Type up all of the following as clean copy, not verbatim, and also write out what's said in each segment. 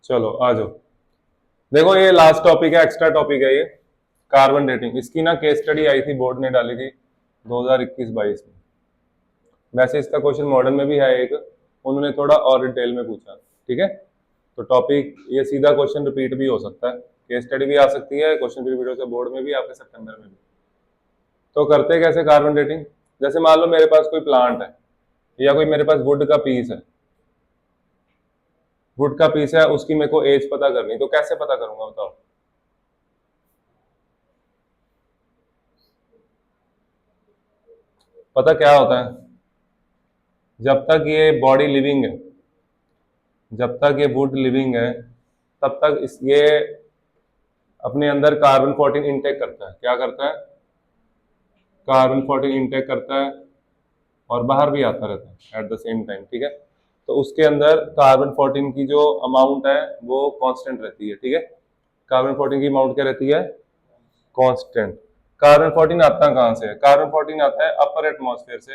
चलो आ जाओ। देखो ये लास्ट टॉपिक है, एक्स्ट्रा टॉपिक है ये, कार्बन डेटिंग। इसकी ना केस स्टडी आई थी, बोर्ड ने डाली थी 2021-22 में। वैसे इसका क्वेश्चन मॉडर्न में भी है एक, उन्होंने थोड़ा और डिटेल में पूछा। ठीक है, तो टॉपिक ये सीधा क्वेश्चन रिपीट भी हो सकता है, केस स्टडी भी आ सकती है, क्वेश्चन भी रिपीट हो सकता है, बोर्ड में भी आपके सितंबर में भी। तो करते कैसे कार्बन डेटिंग? जैसे मान लो मेरे पास कोई प्लांट है या कोई मेरे पास वुड का पीस है, वुड का पीस है, उसकी मेरे को एज पता करनी, तो कैसे पता करूंगा बताओ? पता क्या होता है, जब तक ये बॉडी लिविंग है, जब तक ये वुड लिविंग है, तब तक इस ये अपने अंदर कार्बन 14 इनटेक करता है। क्या करता है? कार्बन 14 इनटेक करता है और बाहर भी आता रहता है एट द सेम टाइम। ठीक है, तो उसके अंदर कार्बन 14 की जो अमाउंट है वो कांस्टेंट रहती है। ठीक है, कार्बन 14 की अमाउंट क्या रहती है? कांस्टेंट। कार्बन 14 आता कहाँ से है? कार्बन 14 आता है अपर एटमॉस्फेयर से।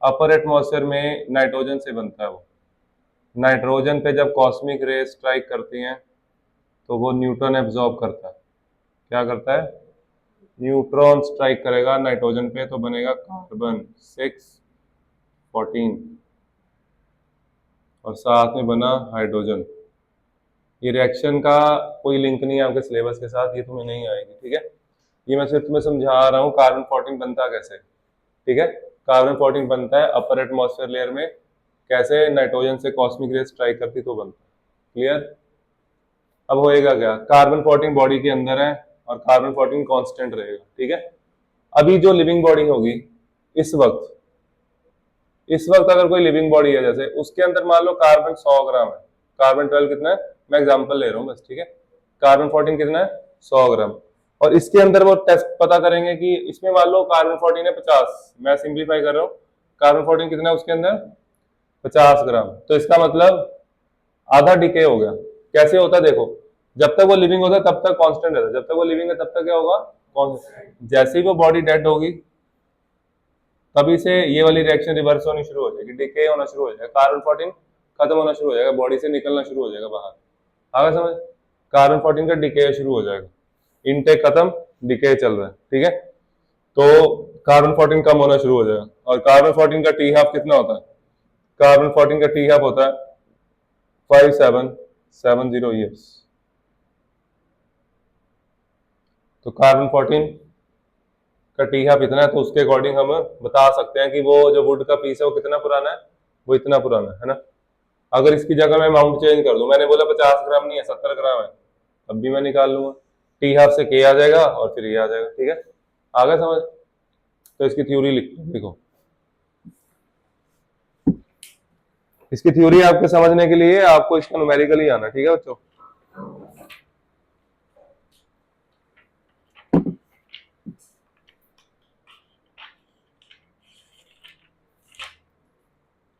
अपर एटमॉस्फेयर में नाइट्रोजन से बनता है वो। नाइट्रोजन पे जब कॉस्मिक रे स्ट्राइक करती हैं तो वो न्यूट्रॉन एब्जॉर्ब करता है। क्या करता है? न्यूट्रॉन स्ट्राइक करेगा नाइट्रोजन पे तो बनेगा कार्बन 6 14 और साथ में बना हाइड्रोजन। ये रिएक्शन का कोई लिंक नहीं है आपके सिलेबस के साथ, ये तुम्हें नहीं आएगी। ठीक है, ये मैं सिर्फ तुम्हें समझा रहा हूँ कार्बन 14 बनता कैसे। ठीक है, कार्बन 14 बनता है अपर एटमॉस्फेयर लेयर में, कैसे? नाइट्रोजन से कॉस्मिक रे स्ट्राइक करती तो बनता है। क्लियर? अब होएगा क्या, कार्बन 14 बॉडी के अंदर है और कार्बन 14 कांस्टेंट रहेगा। ठीक है, अभी जो लिविंग बॉडी होगी इस वक्त, इस वक्त अगर कोई लिविंग बॉडी है, जैसे उसके अंदर मान लो कार्बन 100 ग्राम है, कार्बन 12 कितना है, मैं एग्जांपल ले रहा हूँ बस। ठीक है, कार्बन 14 कितना है? 100 ग्राम। और इसके अंदर वो टेस्ट पता करेंगे कि इसमें मान लो कार्बन 14 है 50, मैं सिंप्लीफाई कर रहा हूँ, कार्बन 14 कितना है उसके अंदर? 50 ग्राम। तो इसका मतलब आधा डिके हो गया। कैसे होता है देखो, जब तक वो लिविंग होता है तब तक कांस्टेंट रहता है, जब तक वो लिविंग है तब तक क्या होगा? कांस्टेंट। जैसे ही वो बॉडी डेड होगी तभी से ये वाली रिएक्शन रिवर्स होनी शुरू हो जाएगी, डिके होना शुरू हो जाएगा, कार्बन 14 खत्म होना शुरू हो जाएगा, बॉडी से निकलना शुरू हो जाएगा बाहर। आगे समझ? कार्बन 14 का डिके शुरू हो जाएगा, इनटेक खत्म, डिके चल रहा है। ठीक है, तो कार्बन 14 कम होना शुरू हो जाएगा। और कार्बन 14 का टी हाफ कितना होता है? कार्बन 14 का टी हाफ होता है 5770 ईयर्स। तो कार्बन 14 का टी हाफ इतना है, तो उसके अकॉर्डिंग हम बता सकते हैं कि वो जो वुड का पीस है वो कितना पुराना है, वो इतना पुराना है ना। अगर इसकी जगह मैं अमाउंट चेंज कर दूं, मैंने बोला 50 ग्राम नहीं है 70 ग्राम है, तब भी मैं निकाल लूंगा, टी हाफ से के आ जाएगा और फिर ये आ जाएगा। ठीक है, आ गया समझ? तो इसकी थ्योरी लिखो। इसकी थ्योरी आपके समझने के लिए आपको इसका न्यूमेरिकल ही आना। ठीक है बच्चों,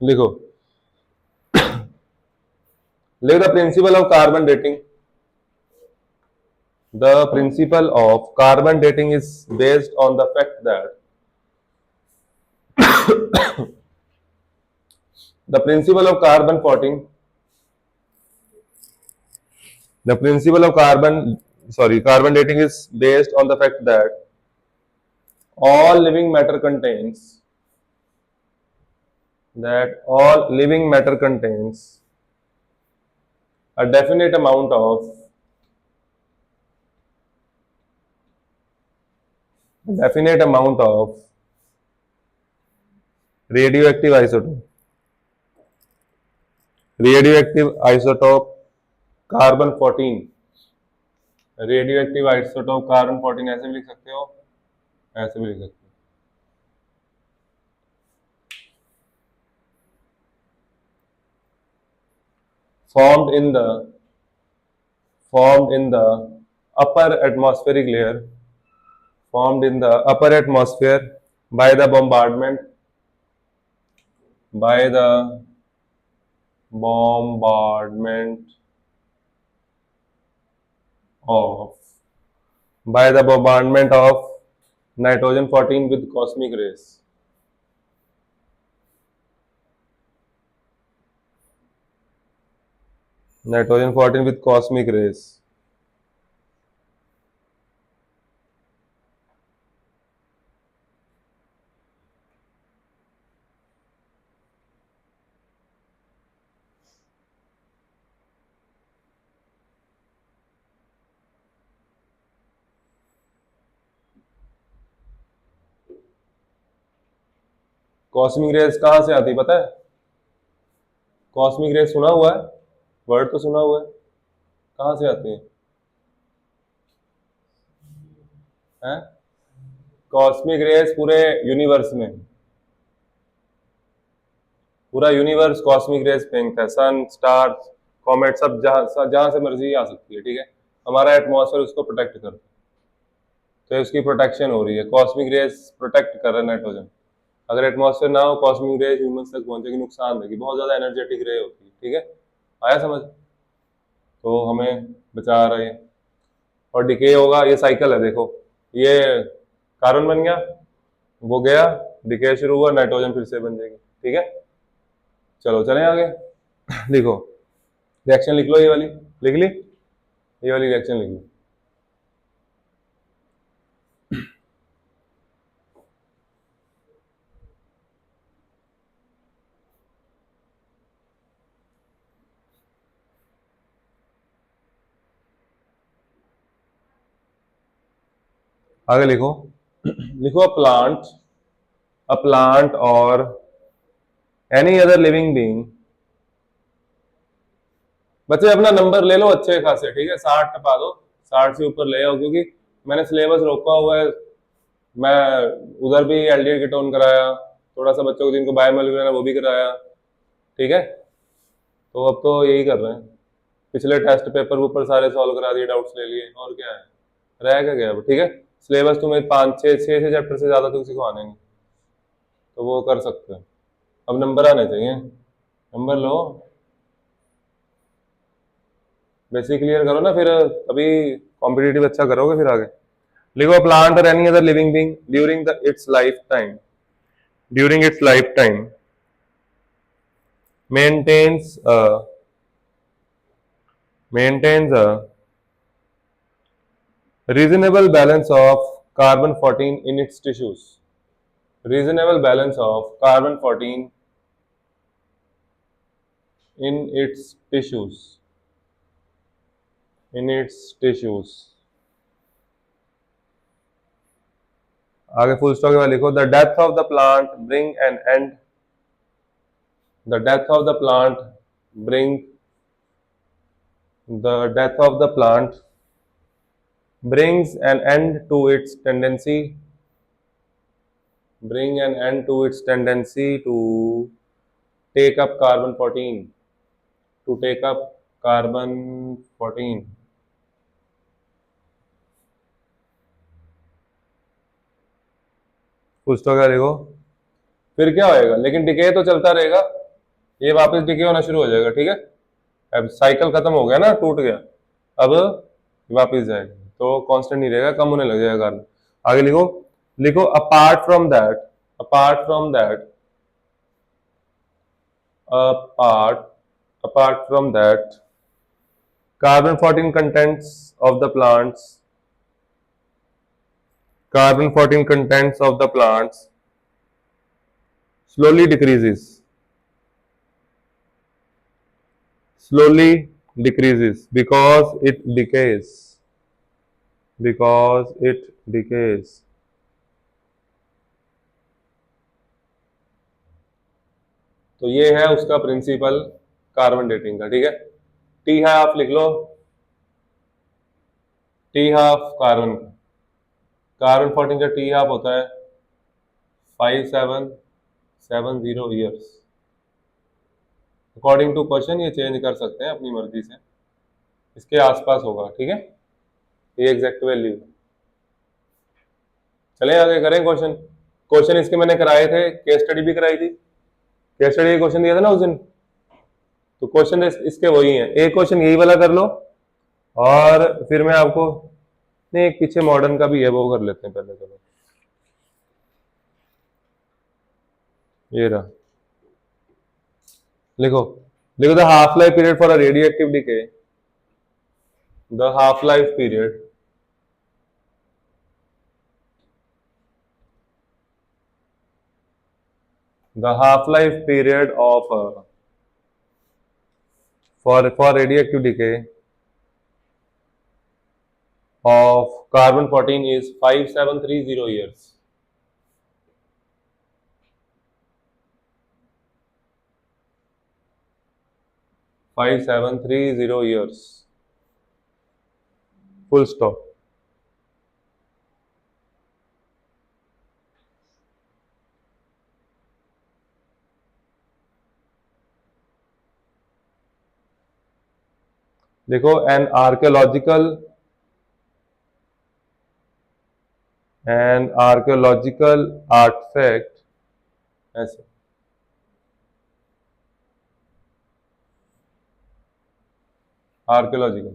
लिखो। लिख the principle of carbon dating. The principle of carbon dating is based on the fact that the principle of carbon 14, the principle of carbon dating is based on the fact that all living matter contains, a definite amount of radioactive isotope, carbon 14, radio active isotope carbon 14, ऐसे भी लिख सकते हो, ऐसे भी लिख सकते हो। formed in the upper atmospheric layer, formed in the upper atmosphere by the bombardment of nitrogen 14 with cosmic rays. Nitrogen 14 with cosmic rays. Cosmic rays कहाँ से आती पता है? कॉस्मिक रेस सुना हुआ है, वर्ड तो सुना हुआ है, कहाँ से आती है? हैं? कॉस्मिक रेस पूरे यूनिवर्स में, पूरा यूनिवर्स कॉस्मिक रेस फेंकता है, सन, स्टार्स, कॉमेट, सब जहां जहां से मर्जी आ सकती है, ठीक है। हमारा एटमॉस्फेयर उसको प्रोटेक्ट करता है, तो उसकी प्रोटेक्शन हो रही है, कॉस्मिक रेस प्रोटेक्ट कर रहा है नाइट्रोजन। अगर एटमॉस्फेयर ना हो, कॉस्मिक रेस ह्यूमंस तक पहुंचेगी, नुकसान देगी, बहुत ज्यादा एनर्जेटिक रे होती है, ठीक है। आया समझ? तो हमें बचा रहे हैं। और डिके होगा, ये साइकिल है, देखो ये कार्बन बन गया, वो गया, डिके शुरू हुआ, नाइट्रोजन फिर से बन जाएगी, ठीक है। चलो चलें आगे। लिखो, रिएक्शन लिख लो, ये वाली लिख ली, ये वाली रिएक्शन लिख लो। आगे लिखो, लिखो अ प्लांट और एनी अदर लिविंग बीइंग। बच्चे अपना नंबर ले लो अच्छे खासे, ठीक है, 60 टपा दो, 60 से ऊपर ले आओ, क्योंकि मैंने सिलेबस रोका हुआ है। मैं उधर भी एल्डिहाइड कीटोन कराया, थोड़ा सा बच्चों को जिनको बायोमोलिकुलर है वो भी कराया, ठीक है। तो अब तो यही कर रहे हैं, पिछले टेस्ट पेपर ऊपर सारे सॉल्व करा दिए, डाउट्स ले लिए, और क्या है, रह क्या गया अब, ठीक है। सिलेबस तुम्हें 5 6 चैप्टर से ज्यादा तो सिखवाने नहीं, तो वो कर सकते हो। अब नंबर आने चाहिए, नंबर लो, बेसिक क्लियर करो ना, फिर अभी कॉम्पिटिटिव अच्छा करोगे फिर आगे। लिखो, प्लांट और any other living being during the it's life time, during its life time maintains maintains a reasonable balance of carbon 14 in its tissues, reasonable balance of carbon 14 in its tissues, in its tissues। आगे full stop के बाद लिखो, the death of the plant bring an and, the death of the plant bring, the death of the plant brings an end to its tendency, bring an end to its tendency to take up carbon 14, to take up carbon 14। कुछ तो क्या लिखो, फिर क्या होएगा, लेकिन decay तो चलता रहेगा, ये वापस डिके होना शुरू हो जाएगा, ठीक है। अब साइकिल खत्म हो गया ना, टूट गया, अब वापस जाएगा, तो कांस्टेंट नहीं रहेगा, कम होने लग जाएगा कार्बन। आगे लिखो, लिखो apart from that, apart from that, apart apart from that, carbon 14 contents of the plants, carbon 14 contents of the plants slowly decreases, slowly decreases because it decays, because it decays। तो ये है उसका principal carbon dating का, ठीक है। T half लिख लो, T half carbon का, carbon 14 का टी हाफ होता है 5770 ईयर्स। अकॉर्डिंग टू क्वेश्चन ये चेंज कर सकते हैं अपनी मर्जी से, इसके आसपास होगा, ठीक है, ये एग्जैक्ट वैल्यू। चले आगे करें क्वेश्चन, क्वेश्चन इसके मैंने कराए थे, केस स्टडी भी कराई थी, केस स्टडी क्वेश्चन दिया था ना उस दिन, तो क्वेश्चन इसके वही हैं। एक क्वेश्चन यही वाला कर लो, और फिर मैं आपको, नहीं एक पीछे मॉडर्न का भी है, वो कर लेते हैं पहले। चलो ये रहा, लिखो, देखो the half life period for a radioactive decay, the half life period of for radioactive decay of carbon 14 is 5730 years. 5730 years. Full stop. देखो an archaeological artifact ऐसे आर्कियोलॉजिकल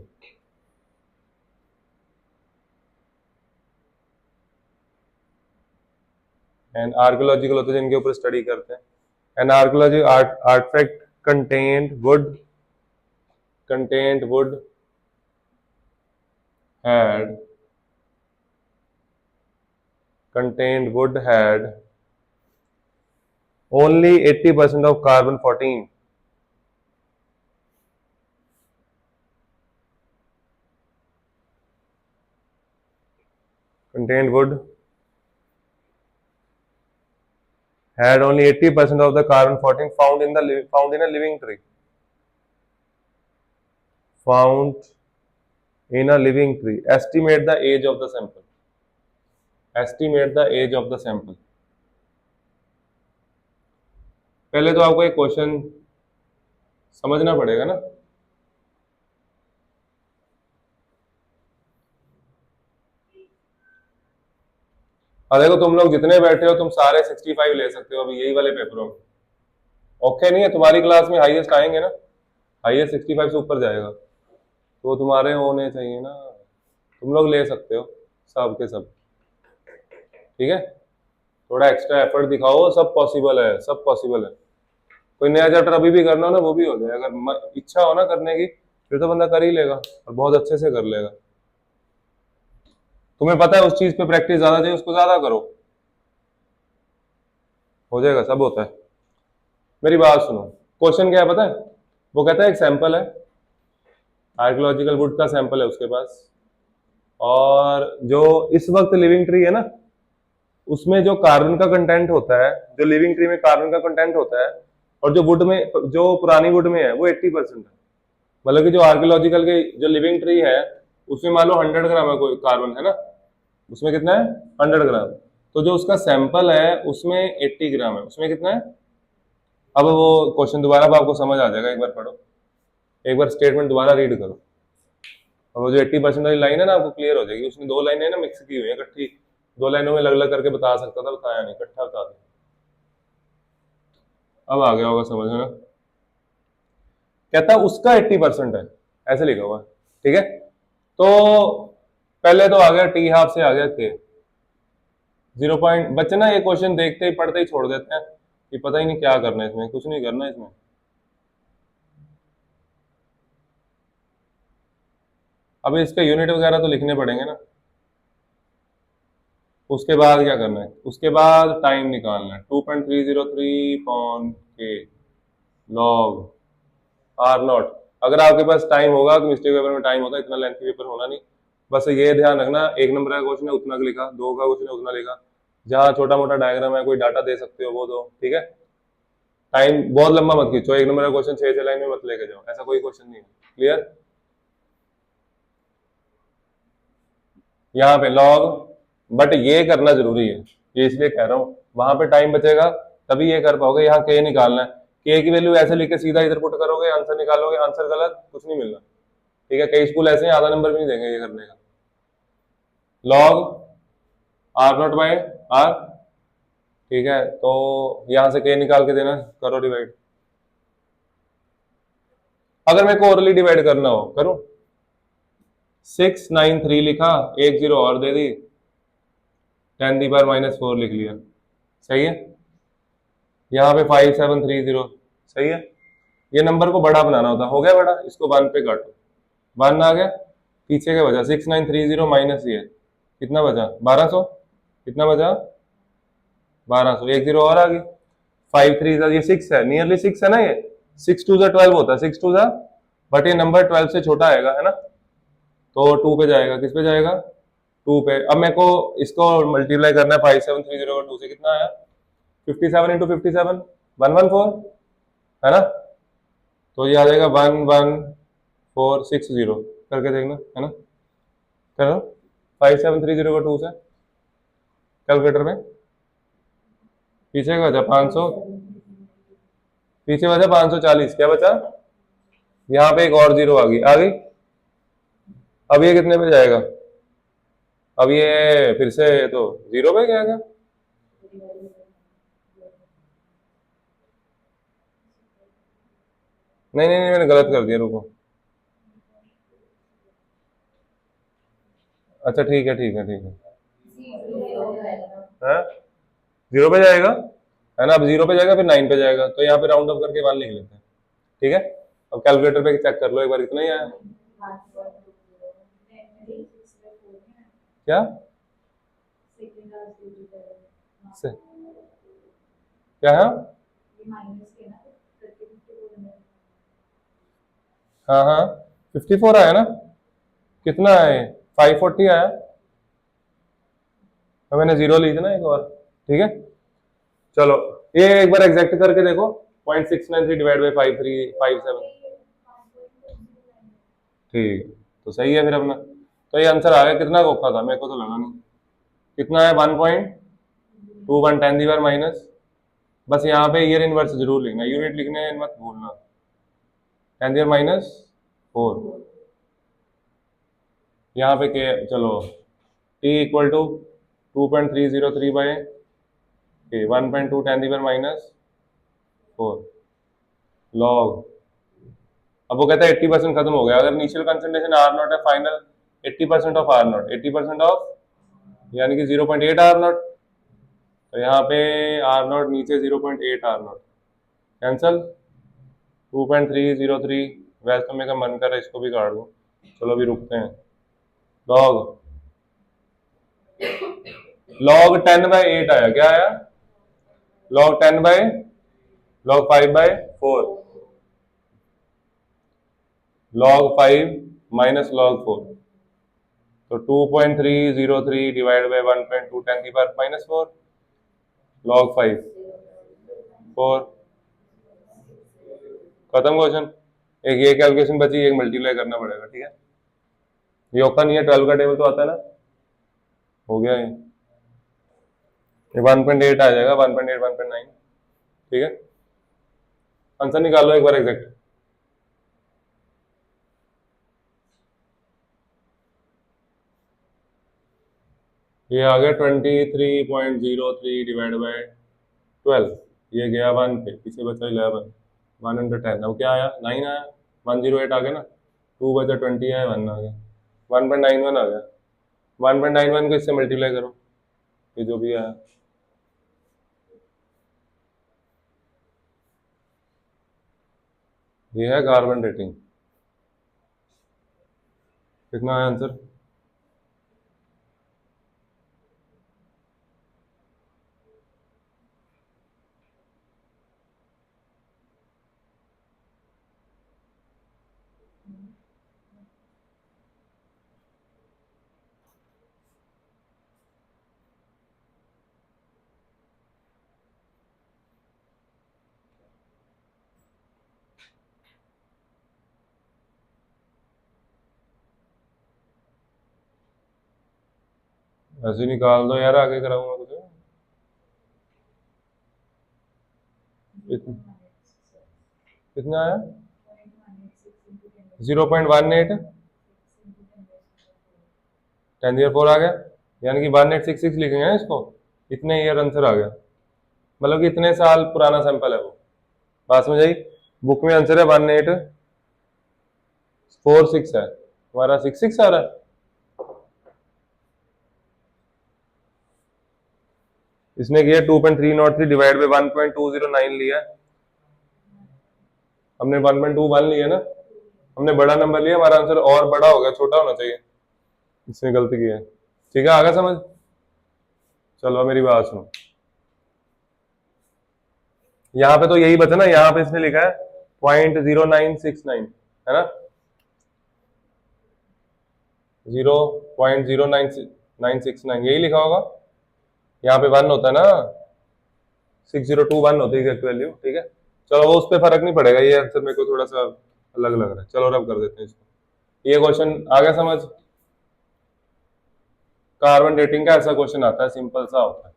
एंड आर्कियोलॉजिकल होते हैं जिनके ऊपर स्टडी करते हैं. An archaeological artefact contained wood had only 80% of carbon 14. Contained wood had only 80% of the carbon 14 found in a living tree. Found in a living tree. Estimate the age of the sample. Estimate the age of the sample. पहले तो आपको एक question समझना पड़ेगा ना. और देखो तुम लोग जितने बैठे हो तुम सारे 65 ले सकते हो अभी यही वाले पेपरों में. ओके नहीं है, तुम्हारी क्लास में हाईएस्ट आएंगे ना, हाईएस्ट 65 से ऊपर जाएगा तो तुम्हारे होने चाहिए ना. तुम लोग ले सकते हो सब के सब. ठीक है, थोड़ा एक्स्ट्रा एफर्ट दिखाओ. सब पॉसिबल है, सब पॉसिबल है. कोई नया चैप्टर अभी भी करना हो ना वो भी हो जाए. अगर इच्छा हो ना करने की फिर तो बंदा कर ही लेगा और बहुत अच्छे से कर लेगा. तुम्हें पता है उस चीज पे प्रैक्टिस ज्यादा चाहिए, उसको ज्यादा करो, हो जाएगा. सब होता है. मेरी बात सुनो, क्वेश्चन क्या है पता है? वो कहता है एक सैंपल है, आर्कियोलॉजिकल वुड का सैंपल है उसके पास, और जो इस वक्त लिविंग ट्री है ना उसमें जो कार्बन का कंटेंट होता है, जो लिविंग ट्री में कार्बन का कंटेंट होता है, और जो वुड में, जो पुरानी वुड में है वो 80% है. मतलब कि जो आर्कियोलॉजिकल के जो लिविंग ट्री है उसमें मान लो 100 ग्राम है कोई कार्बन है ना, उसमें कितना है 100 ग्राम. तो जो उसका सैंपल है उसमें 80 ग्राम है. उसमें कितना है? अब वो क्वेश्चन दोबारा आपको समझ आ जाएगा, एक बार पढ़ो, एक बार स्टेटमेंट दोबारा रीड करो. और वो जो 80% वाली लाइन है ना आपको क्लियर हो जाएगी. उसमें दो लाइनें ना मिक्स की हुई है, इकट्ठी दो लाइनों में अलग अलग करके बता सकता था, बताया नहीं, इकट्ठा बता दिया. अब आ गया होगा समझ में ना. कहता उसका 80% है, ऐसे लिखा हुआ है. ठीक है, तो पहले तो आ गया टी हाफ से आ गया के 0 पॉइंट. बच्चे ना ये क्वेश्चन देखते ही पढ़ते ही छोड़ देते हैं कि पता ही नहीं क्या करना है इसमें. कुछ नहीं करना इसमें. अब इसके यूनिट वगैरह तो लिखने पड़ेंगे ना. उसके बाद क्या करना है? उसके बाद टाइम निकालना है. 2.303 पॉन के लॉग आर नॉट. अगर आपके पास टाइम होगा, केमिस्ट्री पेपर में टाइम होता है, इतना लेंथी पेपर होना नहीं. बस ये ध्यान रखना, एक नंबर का क्वेश्चन है उतना लिखा, दो का क्वेश्चन है उतना लिखा. जहां छोटा मोटा डायग्राम है, कोई डाटा दे सकते हो वो दो. ठीक है, टाइम बहुत लंबा मत खींचो. एक नंबर का क्वेश्चन 6 लाइन में मत लेके जाओ, ऐसा कोई क्वेश्चन नहीं है. क्लियर? यहाँ पे लॉग, बट ये करना जरूरी है, ये इसलिए कह रहा हूँ, वहां पे टाइम बचेगा तभी ये कर पाओगे. यहाँ के निकालना है, के की वैल्यू ऐसे लिख के सीधा इधर पुट करोगे, आंसर निकालोगे, आंसर गलत, कुछ नहीं मिलना. ठीक है, कई स्कूल ऐसे हैं आधा नंबर भी नहीं देंगे ये करने का. Log R naught by R. ठीक है, तो यहां से के निकाल के देना, करो डिवाइड. अगर मेरे को ओरली डिवाइड करना हो करूं. 693 लिखा, एक जीरो और दे दी, 10⁻⁻4 लिख लिया. सही है. यहाँ पे 5730 सही है. ये नंबर को बड़ा बनाना होता, हो गया बड़ा, इसको 1 पे काटो, 1 आ गया, पीछे क्या बचा 6930 माइनस ये कितना बचा 1200, कितना बचा 1200, एक जीरो और आ गई, 5 3 ये 6 है, नियरली 6 है ना, ये 6 2 12 होता है, 6 2 बट ये नंबर 12 से छोटा आएगा है ना, तो 2 पे जाएगा, किस पे जाएगा 2 पे। अब मेरे को इसको मल्टीप्लाई करना है 5730 का 2 से, कितना आया 57 इंटू 57 114 है ना, तो ये आ जाएगा 11460 करके देखना है ना, करो 5730 का 2 से कैलकुलेटर में, पीछे का बचा 500, पीछे बचा 540, क्या बचा, यहाँ पे एक और जीरो आ गई, आ गई। अब ये कितने पे जाएगा, अब ये फिर से तो जीरो पे जाएगा, नहीं नहीं नहीं मैंने गलत कर दिया, रुको, अच्छा ठीक है ठीक है ठीक है, जीरो पे जाएगा है ना, अब जीरो पे जाएगा फिर 9 पे जाएगा, तो यहाँ पे राउंड अप करके 1 लिख लेते हैं, ठीक है। अब कैलकुलेटर पे चेक कर लो एक बार, कितना ही आया, क्या से, क्या है, हाँ हाँ 54 आया ना, कितना है 540 आया, तो मैंने जीरो ली थी ना एक और, ठीक है। चलो ये एक बार एग्जैक्ट करके देखो, 0.693 डिवाइड बाई 5357, ठीक, तो सही है फिर अपना, तो ये आंसर आ गया, कितना औखा था मेरे को तो लगा नहीं, कितना है 1.21 10 दी पावर माइनस, बस यहाँ पे ईयर इनवर्स जरूर लिखना, यूनिट लिखने मत भूलना, 10 दी पावर माइनस 4, यहाँ पे के चलो t equal to 2.303 by 1.2 10 the power minus 4 log, अब वो कहता है 80% खत्म हो गया, अगर इनिशियल कंसंट्रेशन आर नॉट है, final 80% of R naught, 80% of यानी कि 0.8 आर नॉट, तो यहाँ पे आर नॉट नीचे 0.8 आर नॉट कैंसल, 2.303, वैसे तो मेरा मन कर रहा है इसको भी काट दूं, चलो अभी रुकते हैं, लॉग लॉग 10 बाय 8 आया, क्या आया log 10 by log 5 by 4, log 5 minus log 4, तो 2.303 डिवाइड बाय 1.2 10 की पावर माइनस 4, लॉग 5 4, खत्म क्वेश्चन, एक ये कैलकुलेशन बची, एक मल्टीप्लाई करना पड़ेगा, ठीक है, ये औखा नहीं है, 12 का टेबल तो आता है ना, हो गया ये 1.8 आ जाएगा, 1.8 1.9, ठीक है, आंसर निकालो एक बार एग्जैक्ट, ये आ गया 23.03 डिवाइड बाय 12, ये गया 1 पे, पीछे बचा 11, 110, अब क्या आया 9 आया, 108 आ गया ना, 2 बचा 20 आया, 1 आ गया, 1.91 आ गया, 1.91 को इससे मल्टीप्लाई करो, ये जो भी आया, ये है कार्बन रेटिंग, कितना है आंसर, ऐसे निकाल दो यार, आगे कराऊंगा कुछ, कितना आया 0.18 10 ईयर 4 आ गया, यानी कि 1866 लिखेंगे ना इसको, इतने ईयर आंसर आ गया, मतलब कि इतने साल पुराना सैंपल है वो, बात समझ आई, बुक में आंसर है 1846 है, हमारा 66 आ रहा है, इसने किया 2.303 डिवाइड बाई 1.209 लिया, हमने 1.21 लिया ना, हमने बड़ा नंबर लिया, हमारा आंसर और बड़ा हो गया, छोटा होना चाहिए, इसने गलती की है। ठीक है, आगे समझ। चलो मेरी बात सुनो, यहाँ पे तो यही बचा ना, यहाँ पे इसने लिखा है 0.0969, है ना, 0.0969 यही लिखा होगा। यहाँ पे 1 होता है ना, 6021 होती है एग्जैक्ट वैल्यू। ठीक है, चलो वो उस पर फर्क नहीं पड़ेगा, ये आंसर मेरे को थोड़ा सा अलग लग रहा है। चलो रब कर देते हैं इसको, ये क्वेश्चन आ गया समझ। कार्बन डेटिंग का ऐसा क्वेश्चन आता है, सिंपल सा होता है।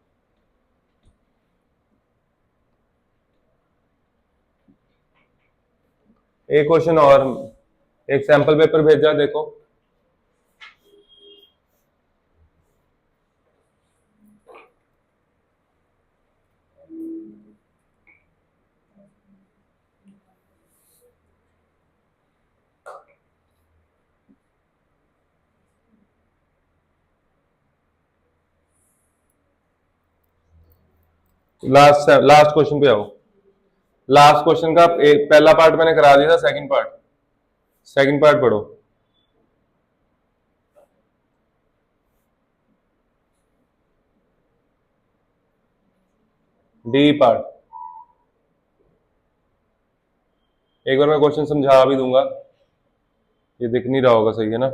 एक क्वेश्चन और, एक सैंपल पेपर भेजा, देखो। लास्ट क्वेश्चन पे आओ। लास्ट क्वेश्चन का एक पहला पार्ट मैंने करा दिया था, सेकंड पार्ट पढ़ो। डी पार्ट एक बार मैं क्वेश्चन समझा भी दूंगा, ये दिख नहीं रहा होगा, सही है ना।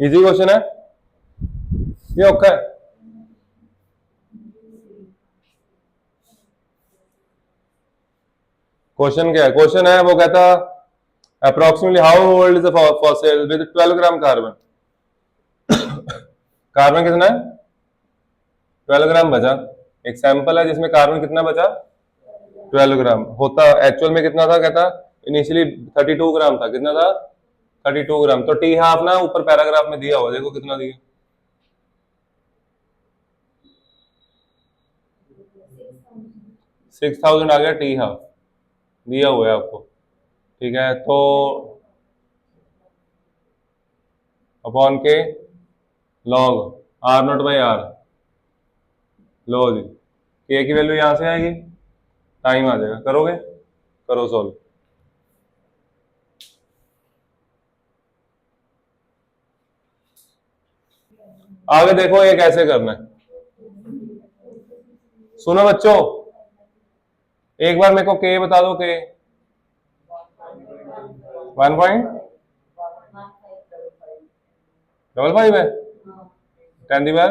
इजी क्वेश्चन है ये, ओके है। क्वेश्चन क्या है, क्वेश्चन है वो कहता approximately how old is the fossil with 12 gram carbon. Carbon कितना है, 12 ग्राम बचा। एक सैंपल है जिसमें कार्बन कितना बचा, 12 ग्राम। होता एक्चुअल में कितना था, कहता इनिशियली 32 ग्राम था। कितना था, 32 ग्राम। तो टी हाफ ना ऊपर पैराग्राफ में दिया हुआ, देखो कितना दिया, 6000 आ गया, टी हाफ दिया हुआ है आपको। ठीक है, तो upon K log R naught by R, लो जी, के की वैल्यू यहां से आएगी, टाइम आ जाएगा, करोगे, करो सॉल्व। आगे देखो ये कैसे करना है, सुनो बच्चों, एक बार मेरे को के बता दो, के 1.55 है, 10 दी बार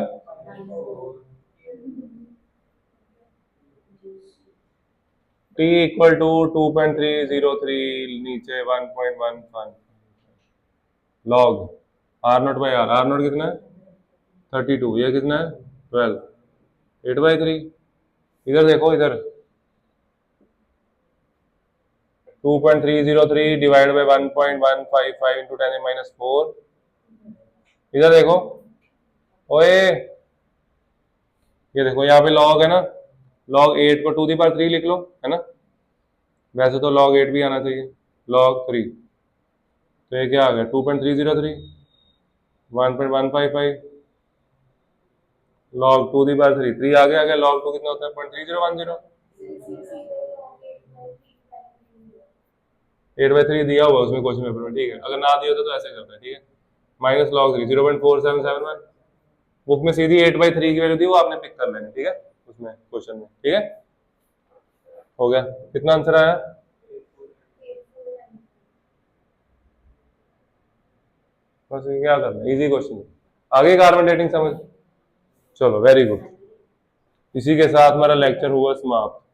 टी इक्वल टू 2.303 नीचे 1.15 log R naught by R कितना है 32, ये कितना है 12, 8/3। इधर देखो, इधर 2.303 डिवाइड बाई 1.155 इंटू 10⁻⁴। इधर देखो, ओए ये देखो यहाँ पे लॉग है ना, लॉग 8 को 2⁻³ लिख लो, है ना। वैसे तो log 8 भी आना चाहिए, log 3। तो ये क्या आ गया, 2.303 1.155 log 2⁻³ 3 आ गया log 2 कितना होता है 0.3010। 8/3 दिया हुआ उसमें क्वेश्चन पेपर में, ठीक है। अगर ना दिया होता तो ऐसे करता है, ठीक है। माइनस log 3 0.4771, बुक में सीधी 8/3 की वैल्यू दी, वो आपने पिक कर लेनी, ठीक है, उसमें क्वेश्चन में, ठीक है। हो गया, कितना आंसर आया, बस ये क्या करना, इजी क्वेश्चन। आगे कार्बन डेटिंग समझ, चलो वेरी गुड। इसी के साथ हमारा लेक्चर हुआ समाप्त।